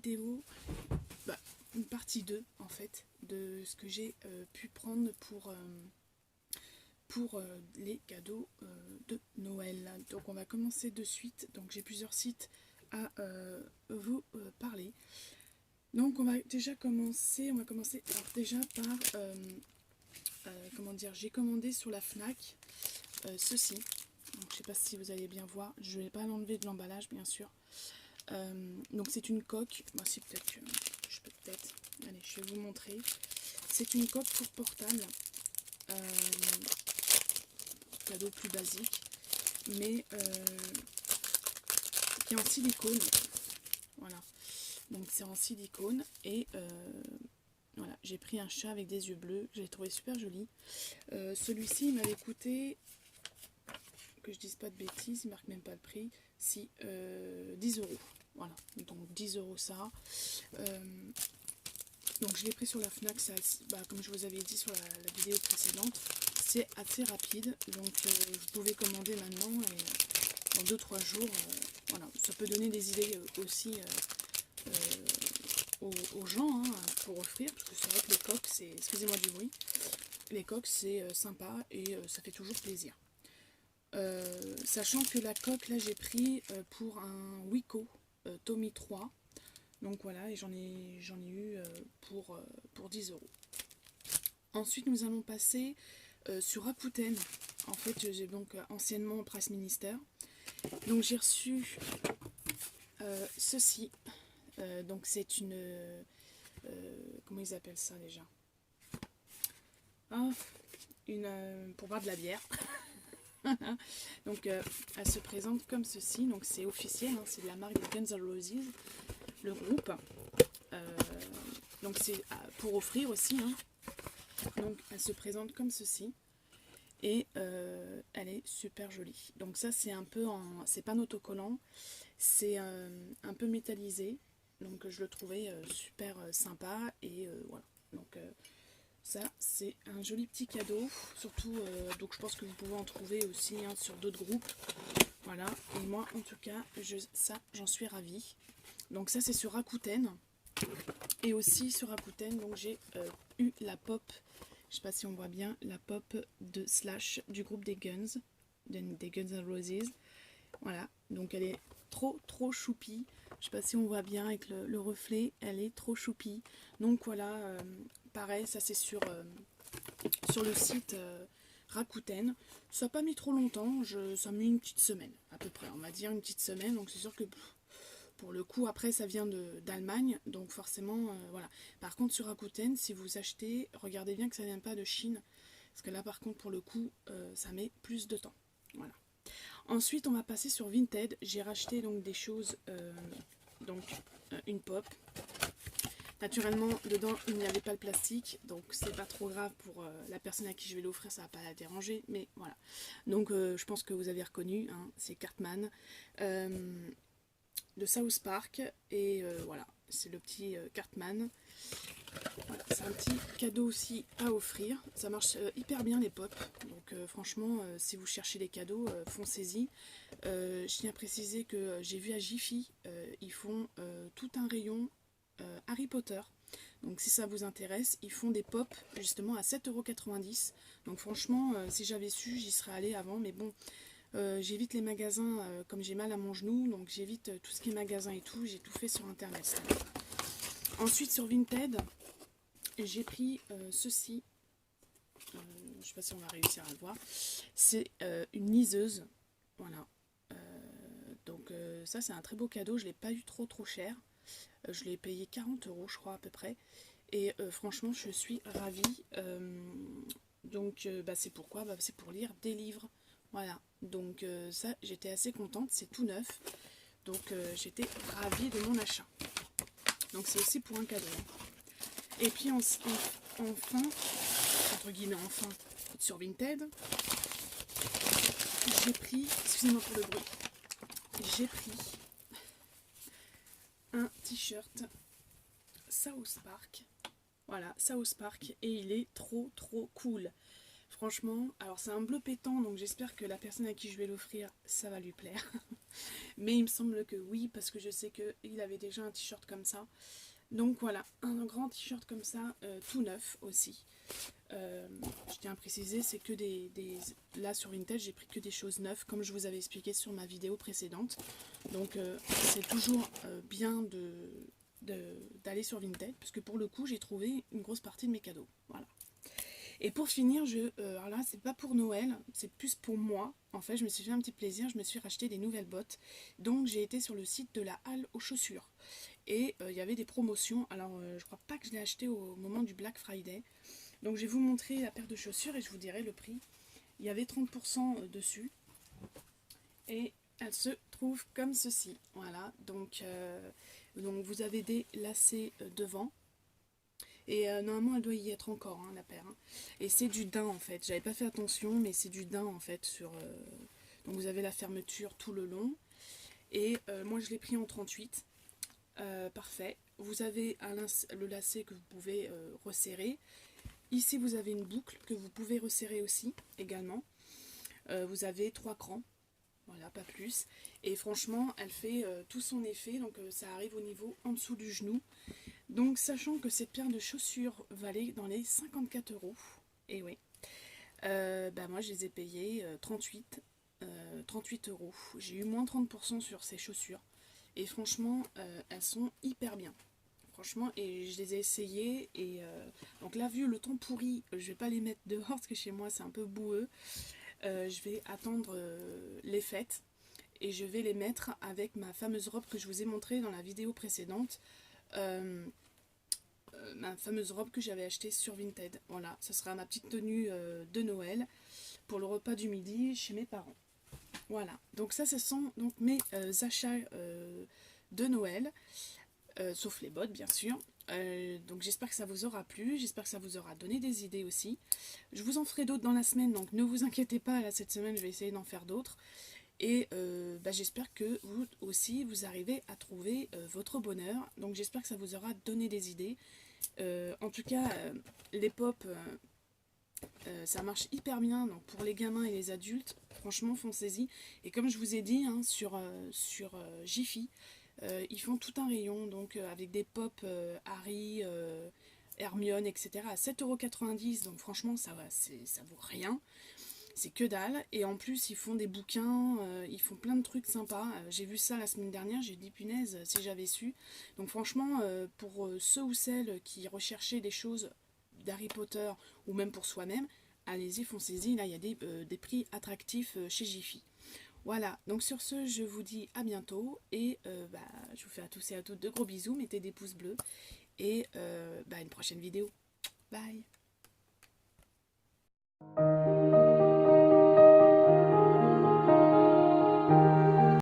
vidéo, une partie 2 en fait, de ce que j'ai pu prendre pour les cadeaux de Noël. Donc on va commencer de suite. Donc j'ai plusieurs sites à vous parler. Donc on va commencer alors déjà par comment dire, j'ai commandé sur la Fnac ceci. Donc, je ne sais pas si vous allez bien voir, je ne vais pas l'enlever de l'emballage bien sûr. Donc c'est une coque, moi si peut-être que je peux peut-être, allez je vais vous montrer. C'est une coque pour portable, cadeau plus basique, mais qui est en silicone. Voilà, donc c'est en silicone et voilà, j'ai pris un chat avec des yeux bleus, je l'ai trouvé super joli. Celui-ci il m'avait coûté, que je dise pas de bêtises, il marque même pas le prix, si 10 euros. Voilà, donc 10 euros ça. Donc je l'ai pris sur la Fnac, comme je vous avais dit sur la vidéo précédente, c'est assez rapide, donc vous pouvez commander maintenant et dans 2-3 jours, voilà, ça peut donner des idées aussi aux gens hein, pour offrir, parce que c'est vrai que les coques, c'est, excusez-moi du bruit, les coques c'est sympa et ça fait toujours plaisir. Sachant que la coque là j'ai pris pour un Wiko Tommy 3, donc voilà, et j'en ai eu pour 10 euros. Ensuite nous allons passer sur Rakuten. En fait j'ai donc anciennement Price Minister, donc j'ai reçu ceci. Donc c'est une comment ils appellent ça déjà, pour boire de la bière. Donc elle se présente comme ceci, donc c'est officiel, hein, c'est de la marque de Guns N' Roses, le groupe. Donc c'est pour offrir aussi, hein. Donc elle se présente comme ceci et elle est super jolie. Donc ça c'est un peu c'est pas un autocollant, c'est un peu métallisé, donc je le trouvais super sympa et voilà. Donc ça ça un joli petit cadeau, surtout donc je pense que vous pouvez en trouver aussi hein, sur d'autres groupes. Voilà, et moi en tout cas j'en suis ravie. Donc ça c'est sur Rakuten. Et aussi sur Rakuten, donc j'ai eu la pop, je sais pas si on voit bien, la pop de Slash du groupe des Guns N' Roses. Voilà, donc elle est trop choupie. Je sais pas si on voit bien avec le reflet, elle est trop choupie. Donc voilà, pareil, ça c'est sur le site Rakuten. Ça n'a pas mis trop longtemps, ça a mis une petite semaine à peu près, on va dire une petite semaine. Donc c'est sûr que pour le coup après ça vient d'Allemagne, donc forcément voilà. Par contre sur Rakuten, si vous achetez, regardez bien que ça ne vient pas de Chine, parce que là par contre pour le coup ça met plus de temps. Voilà. Ensuite on va passer sur Vinted. J'ai racheté donc des choses, une pop. Naturellement dedans il n'y avait pas le plastique, donc c'est pas trop grave pour la personne à qui je vais l'offrir, ça va pas la déranger, mais voilà. Donc je pense que vous avez reconnu, hein, c'est Cartman de South Park, et voilà, c'est le petit Cartman. Voilà, c'est un petit cadeau aussi à offrir. Ça marche hyper bien les pop, donc franchement si vous cherchez les cadeaux, foncez-y. Je tiens à préciser que j'ai vu à Jiffy, ils font tout un rayon Harry Potter. Donc si ça vous intéresse, ils font des pop justement à 7,90 €. Donc franchement, si j'avais su, j'y serais allée avant, mais bon, j'évite les magasins comme j'ai mal à mon genou, donc j'évite tout ce qui est magasin et tout, j'ai tout fait sur internet. Ensuite sur Vinted, j'ai pris ceci, je ne sais pas si on va réussir à le voir, c'est une liseuse, voilà. Donc ça c'est un très beau cadeau, je ne l'ai pas eu trop cher, je l'ai payé 40 € je crois à peu près, et franchement je suis ravie. Donc c'est pourquoi, c'est pour lire des livres. Voilà, donc ça j'étais assez contente, c'est tout neuf, donc j'étais ravie de mon achat. Donc c'est aussi pour un cadeau. Et puis enfin, entre guillemets enfin, sur Vinted, j'ai pris, excusez-moi pour le bruit, j'ai pris un t-shirt South Park. Voilà, South Park, et il est trop cool. Franchement, alors c'est un bleu pétant, donc j'espère que la personne à qui je vais l'offrir, ça va lui plaire. Mais il me semble que oui, parce que je sais qu'il avait déjà un t-shirt comme ça. Donc voilà, un grand t-shirt comme ça, tout neuf aussi. Je tiens à préciser, c'est que là sur Vinted, j'ai pris que des choses neuves, comme je vous avais expliqué sur ma vidéo précédente. Donc c'est toujours bien d'aller sur Vinted, parce que pour le coup, j'ai trouvé une grosse partie de mes cadeaux. Voilà. Et pour finir, alors là, c'est pas pour Noël, c'est plus pour moi. En fait, je me suis fait un petit plaisir, je me suis racheté des nouvelles bottes. Donc, j'ai été sur le site de la Halle aux chaussures. Et il y avait des promotions. Alors, je crois pas que je l'ai acheté au moment du Black Friday. Donc, je vais vous montrer la paire de chaussures et je vous dirai le prix. Il y avait 30% dessus. Et elle se trouve comme ceci. Voilà, donc vous avez des lacets devant. Et normalement, elle doit y être encore, hein, la paire. Hein. Et c'est du daim, en fait. J'avais pas fait attention, mais c'est du daim, en fait. Donc, vous avez la fermeture tout le long. Et moi, je l'ai pris en 38. Parfait. Vous avez le lacet que vous pouvez resserrer. Ici, vous avez une boucle que vous pouvez resserrer aussi, également. Vous avez 3 crans. Voilà, pas plus. Et franchement, elle fait tout son effet. Donc, ça arrive au niveau en dessous du genou. Donc, sachant que cette paire de chaussures valait dans les 54 €, et oui, moi je les ai payées 38 €. J'ai eu moins 30% sur ces chaussures, et franchement, elles sont hyper bien. Franchement, et je les ai essayées, et donc là, vu le temps pourri, je vais pas les mettre dehors, parce que chez moi c'est un peu boueux. Je vais attendre les fêtes, et je vais les mettre avec ma fameuse robe que je vous ai montrée dans la vidéo précédente. Ma fameuse robe que j'avais achetée sur Vinted. Voilà, ce sera ma petite tenue de Noël pour le repas du midi chez mes parents. Voilà, donc ça, ce sont donc mes achats de Noël, sauf les bottes bien sûr. Donc j'espère que ça vous aura plu, j'espère que ça vous aura donné des idées aussi. Je vous en ferai d'autres dans la semaine, donc ne vous inquiétez pas, là cette semaine je vais essayer d'en faire d'autres. Et j'espère que vous aussi vous arrivez à trouver votre bonheur. Donc j'espère que ça vous aura donné des idées. En tout cas, les pop, ça marche hyper bien donc pour les gamins et les adultes. Franchement, foncez-y. Et comme je vous ai dit, hein, sur Jiffy, ils font tout un rayon donc avec des pop Harry, Hermione, etc. à 7,90 €. Donc franchement, ça vaut rien. C'est que dalle. Et en plus, ils font des bouquins, ils font plein de trucs sympas. J'ai vu ça la semaine dernière, j'ai dit punaise, si j'avais su. Donc franchement, pour ceux ou celles qui recherchaient des choses d'Harry Potter, ou même pour soi-même, allez-y, foncez-y. Là, il y a des prix attractifs chez Jiffy. Voilà, donc sur ce, je vous dis à bientôt. Et je vous fais à tous et à toutes de gros bisous. Mettez des pouces bleus. Et une prochaine vidéo. Bye!